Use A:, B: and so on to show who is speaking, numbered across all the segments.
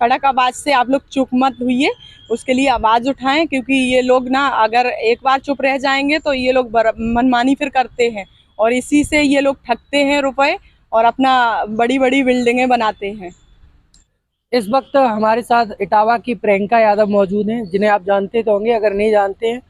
A: कड़क आवाज से आप लोग चुप मत हुइए, उसके लिए आवाज उठाएं, क्योंकि ये लोग ना अगर एक बार चुप रह जाएंगे तो ये लोग मनमानी फिर करते हैं और इसी से ये लोग ठगते हैं रुपए और अपना बड़ी बड़ी बिल्डिंगें बनाते हैं।
B: इस वक्त हमारे साथ इटावा की प्रियंका यादव मौजूद हैं, जिन्हें आप जानते तो होंगे, अगर नहीं जानते हैं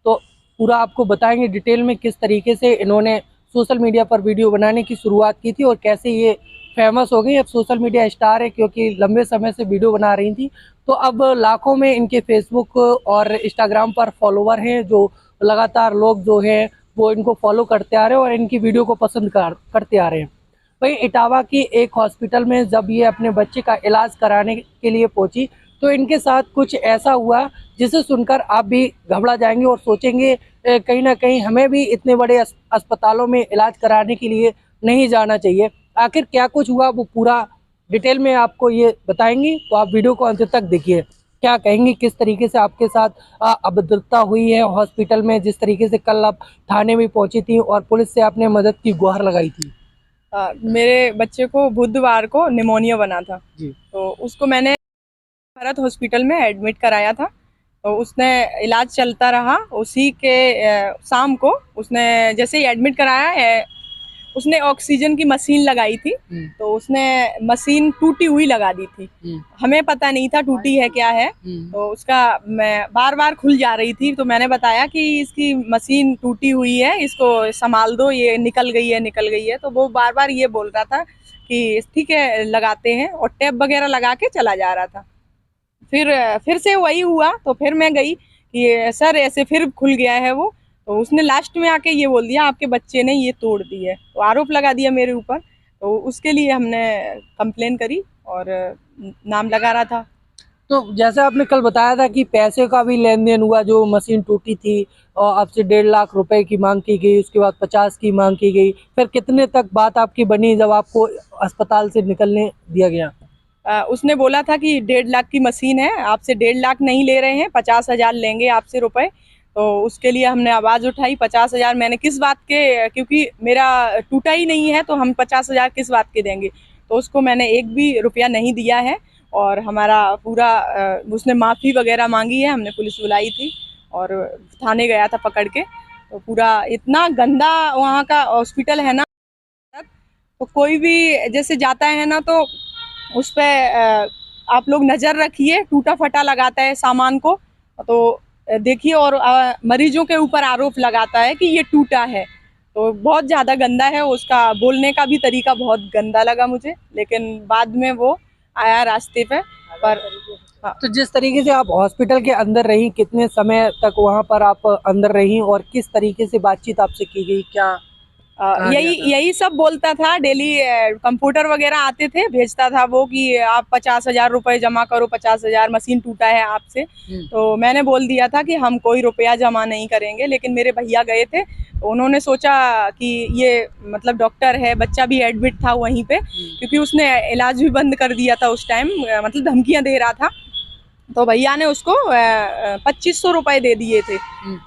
B: तो पूरा आपको बताएंगे डिटेल में किस तरीके से इन्होंने सोशल मीडिया पर वीडियो बनाने की शुरुआत की थी और कैसे ये फेमस हो गई। अब सोशल मीडिया स्टार है क्योंकि लंबे समय से वीडियो बना रही थी, तो अब लाखों में इनके फेसबुक और इंस्टाग्राम पर फॉलोवर हैं, जो लगातार लोग जो हैं वो इनको फॉलो करते आ रहे हैं और इनकी वीडियो को पसंद करते आ रहे हैं। वहीं इटावा की एक हॉस्पिटल में जब ये अपने बच्चे का इलाज कराने के लिए पहुंची तो इनके साथ कुछ ऐसा हुआ जिसे सुनकर आप भी घबरा जाएंगे और सोचेंगे कहीं ना कहीं हमें भी इतने बड़े अस्पतालों में इलाज कराने के लिए नहीं जाना चाहिए। आखिर क्या कुछ हुआ वो पूरा डिटेल में आपको ये बताएंगे, तो आप वीडियो को अंत तक देखिए। क्या कहेंगे किस तरीके से आपके साथ अभद्रता हुई है हॉस्पिटल में, जिस तरीके से कल आप थाने में पहुंची थी और पुलिस से आपने मदद की गुहार लगाई थी।
A: मेरे बच्चे को बुधवार को निमोनिया बना था
B: जी।
A: तो उसको मैंने भारत हॉस्पिटल में एडमिट कराया था। तो उसने इलाज चलता रहा, उसी के शाम को उसने जैसे ही एडमिट कराया है उसने ऑक्सीजन की मशीन लगाई थी, तो उसने मशीन टूटी हुई लगा दी थी। हमें पता नहीं था टूटी है क्या है, तो उसका मैं बार बार खुल जा रही थी, तो मैंने बताया कि इसकी मशीन टूटी हुई है, इसको संभाल दो, ये निकल गई है निकल गई है। तो वो बार बार ये बोल रहा था कि ठीक है लगाते हैं, और टेप वगैरह लगा के चला जा रहा था। फिर से वही हुआ, तो फिर मैं गई कि सर ऐसे फिर खुल गया है वो। तो उसने लास्ट में आके ये बोल दिया आपके बच्चे ने ये तोड़ दी है, तो आरोप लगा दिया मेरे ऊपर। तो उसके लिए हमने कंप्लेन करी और नाम लगा रहा था।
B: तो जैसे आपने कल बताया था कि पैसे का भी लेन देन हुआ, जो मशीन टूटी थी और आपसे 1.5 लाख रुपए की मांग की गई, उसके बाद 50 की मांग की गई, फिर कितने तक बात आपकी बनी जब आपको अस्पताल से निकलने दिया गया?
A: उसने बोला था कि 1.5 लाख की मशीन है, आपसे 1.5 लाख नहीं ले रहे हैं, 50,000 लेंगे आपसे रुपए। तो उसके लिए हमने आवाज़ उठाई। 50,000 मैंने किस बात के, क्योंकि मेरा टूटा ही नहीं है तो हम 50,000 किस बात के देंगे। तो उसको मैंने एक भी रुपया नहीं दिया है और हमारा पूरा उसने माफ़ी वगैरह मांगी है, हमने पुलिस बुलाई थी और थाने गया था पकड़ के। तो पूरा इतना गंदा वहाँ का हॉस्पिटल है ना, तो कोई भी जैसे जाता है ना तो उस पर आप लोग नज़र रखिए, टूटा फटा लगाता है सामान को, तो देखिए, और मरीजों के ऊपर आरोप लगाता है कि ये टूटा है। तो बहुत ज़्यादा गंदा है, उसका बोलने का भी तरीका बहुत गंदा लगा मुझे, लेकिन बाद में वो आया रास्ते पे। पर हाँ।
B: तो जिस तरीके से आप हॉस्पिटल के अंदर रही, कितने समय तक वहां पर आप अंदर रही और किस तरीके से बातचीत आपसे की गई, क्या कहा गया
A: यही
B: था?
A: यही सब बोलता था डेली। कंप्यूटर वगैरह आते थे, भेजता था वो कि आप 50,000 रुपए जमा करो, 50,000 मशीन टूटा है आपसे। तो मैंने बोल दिया था कि हम कोई रुपया जमा नहीं करेंगे, लेकिन मेरे भैया गए थे, तो उन्होंने सोचा कि ये मतलब डॉक्टर है, बच्चा भी एडमिट था वहीं पे, क्योंकि उसने इलाज भी बंद कर दिया था उस टाइम, मतलब धमकियां दे रहा था। तो भैया ने उसको 2500 रुपए दे दिए थे।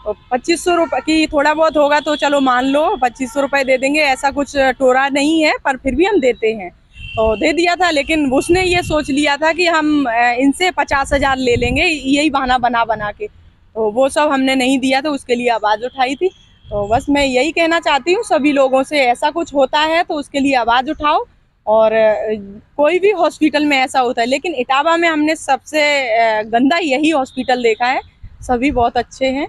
A: तो 2500 रुपए की थोड़ा बहुत होगा तो चलो मान लो, 2500 रुपए दे देंगे, ऐसा कुछ टोरा नहीं है, पर फिर भी हम देते हैं। तो दे दिया था, लेकिन उसने ये सोच लिया था कि हम इनसे 50,000 ले लेंगे, यही बहाना बना बना के। तो वो सब हमने नहीं दिया, तो उसके लिए आवाज़ उठाई थी। तो बस मैं यही कहना चाहती हूँ सभी लोगों से, ऐसा कुछ होता है तो उसके लिए आवाज़ उठाओ। और कोई भी हॉस्पिटल में ऐसा होता है, लेकिन इटावा में हमने सबसे गंदा यही हॉस्पिटल देखा है, सभी बहुत अच्छे हैं।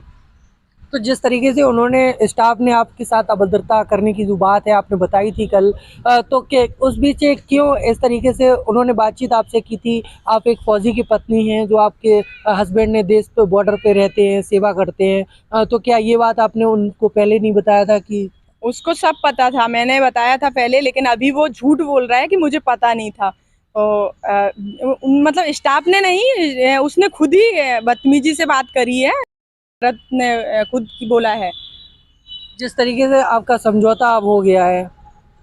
B: तो जिस तरीके से उन्होंने स्टाफ ने आपके साथ अभद्रता करने की जो बात है आपने बताई थी कल, तो के उस बीच क्यों इस तरीके से उन्होंने बातचीत आपसे की थी? आप एक फौजी की पत्नी हैं, जो आपके हस्बैंड ने देश पे बॉर्डर पे रहते हैं, सेवा करते हैं, तो क्या ये बात आपने उनको पहले नहीं बताया था कि?
A: उसको सब पता था, मैंने बताया था पहले, लेकिन अभी वो झूठ बोल रहा है कि मुझे पता नहीं था। तो मतलब स्टाफ ने नहीं, उसने खुद ही बदतमीजी से बात करी है, भारत ने खुद की बोला है।
B: जिस तरीके से आपका समझौता अब हो गया है,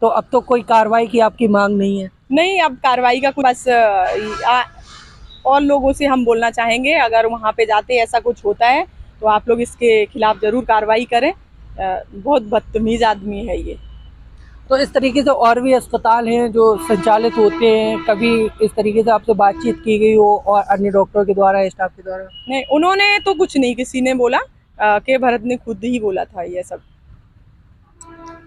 B: तो अब तो कोई कार्रवाई की आपकी मांग नहीं है?
A: नहीं, अब कार्रवाई का कुछ बस और लोगों से हम बोलना चाहेंगे, अगर वहाँ पे जाते ऐसा कुछ होता है तो आप लोग इसके खिलाफ ज़रूर कार्रवाई करें। बहुत बदतमीज़ आदमी है ये।
B: तो इस तरीके से और भी अस्पताल हैं जो संचालित होते हैं, कभी इस तरीके से आपसे बातचीत की गई हो और अन्य डॉक्टरों के द्वारा, स्टाफ के द्वारा?
A: नहीं, उन्होंने तो कुछ नहीं किसी ने बोला, के भरत ने खुद ही बोला था ये सब।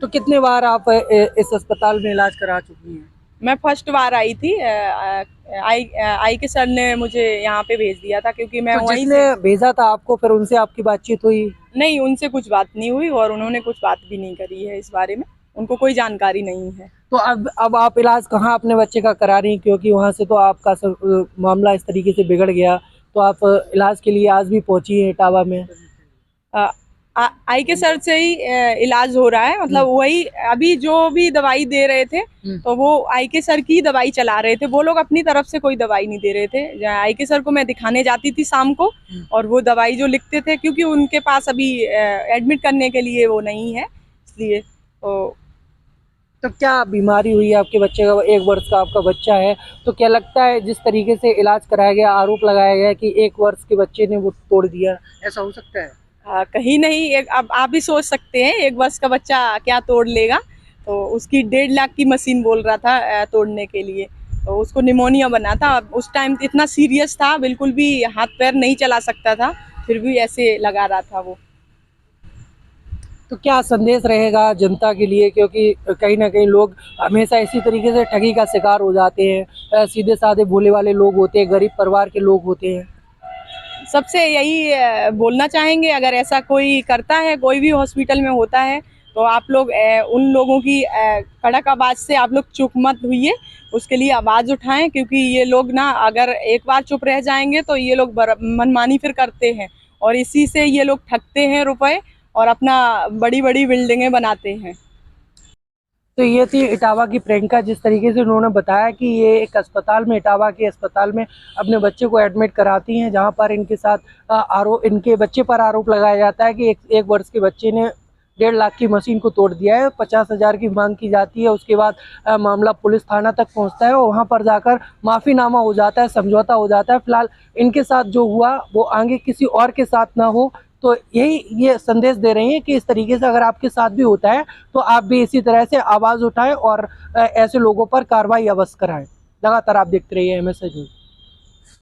B: तो कितने बार आप इस अस्पताल में इलाज करा चुकी हैं?
A: मैं फर्स्ट बार आई थी, आई के सर ने मुझे यहाँ पे भेज दिया था क्योंकि मैं
B: तो
A: वहीं
B: जिसने
A: से।
B: भेजा था आपको, फिर उनसे आपकी बातचीत हुई?
A: नहीं, उनसे कुछ बात नहीं हुई और उन्होंने कुछ बात भी नहीं करी है इस बारे में, उनको कोई जानकारी नहीं है।
B: तो अब आप इलाज कहाँ अपने बच्चे का करा रही हैं, क्योंकि वहाँ से तो आपका मामला इस तरीके से बिगड़ गया, तो आप इलाज के लिए आज भी पहुंची हैं इटावा में?
A: आई के सर से ही इलाज हो रहा है, मतलब वही अभी जो भी दवाई दे रहे थे तो वो आई के सर की दवाई चला रहे थे, वो लोग अपनी तरफ से कोई दवाई नहीं दे रहे थे। आई के सर को मैं दिखाने जाती थी शाम को और वो दवाई जो लिखते थे, क्योंकि उनके पास अभी एडमिट करने के लिए वो नहीं है, इसलिए
B: तो क्या बीमारी हुई है आपके बच्चे का? 1 वर्ष का आपका बच्चा है, तो क्या लगता है जिस तरीके से इलाज कराया गया, आरोप लगाया गया कि 1 वर्ष के बच्चे ने वो तोड़ दिया, ऐसा हो सकता है?
A: कहीं नहीं। अब आप भी सोच सकते हैं 1 वर्ष का बच्चा क्या तोड़ लेगा, तो उसकी 1.5 लाख की मशीन बोल रहा था तोड़ने के लिए, तो उसको निमोनिया बना था। उस टाइम इतना सीरियस था, बिल्कुल भी हाथ पैर नहीं चला सकता था, फिर भी ऐसे लगा रहा था वो।
B: तो क्या संदेश रहेगा जनता के लिए, क्योंकि कहीं ना कहीं लोग हमेशा इसी तरीके से ठगी का शिकार हो जाते हैं, सीधे साधे भोले वाले लोग होते हैं, गरीब परिवार के लोग होते हैं?
A: सबसे यही बोलना चाहेंगे, अगर ऐसा कोई करता है, कोई भी हॉस्पिटल में होता है, तो आप लोग उन लोगों की कड़क आवाज़ से आप लोग चुप मत हुइए, उसके लिए आवाज़ उठाएं, क्योंकि ये लोग ना अगर एक बार चुप रह जाएंगे तो ये लोग मनमानी फिर करते हैं और इसी से ये लोग ठगते हैं रुपए और अपना बड़ी बड़ी बिल्डिंगें बनाते हैं।
B: तो ये थी इटावा की प्रियंका, जिस तरीके से उन्होंने बताया कि ये एक अस्पताल में, इटावा के अस्पताल में अपने बच्चे को एडमिट कराती हैं, जहां पर इनके साथ इनके बच्चे पर आरोप लगाया जाता है कि एक वर्ष के बच्चे ने 1.5 लाख की मशीन को तोड़ दिया है। 50,000 की मांग की जाती है, उसके बाद मामला पुलिस थाना तक पहुंचता है और वहां पर जाकर माफ़ीनामा हो जाता है, समझौता हो जाता है। फिलहाल इनके साथ जो हुआ वो आगे किसी और के साथ ना हो, तो ये संदेश दे रही हैं कि इस तरीके से अगर आपके साथ भी होता है तो आप भी इसी तरह से आवाज़ उठाएं और ऐसे लोगों पर कार्रवाई अवश्य कराएं। लगातार आप देखते रहिए MSA न्यूज़।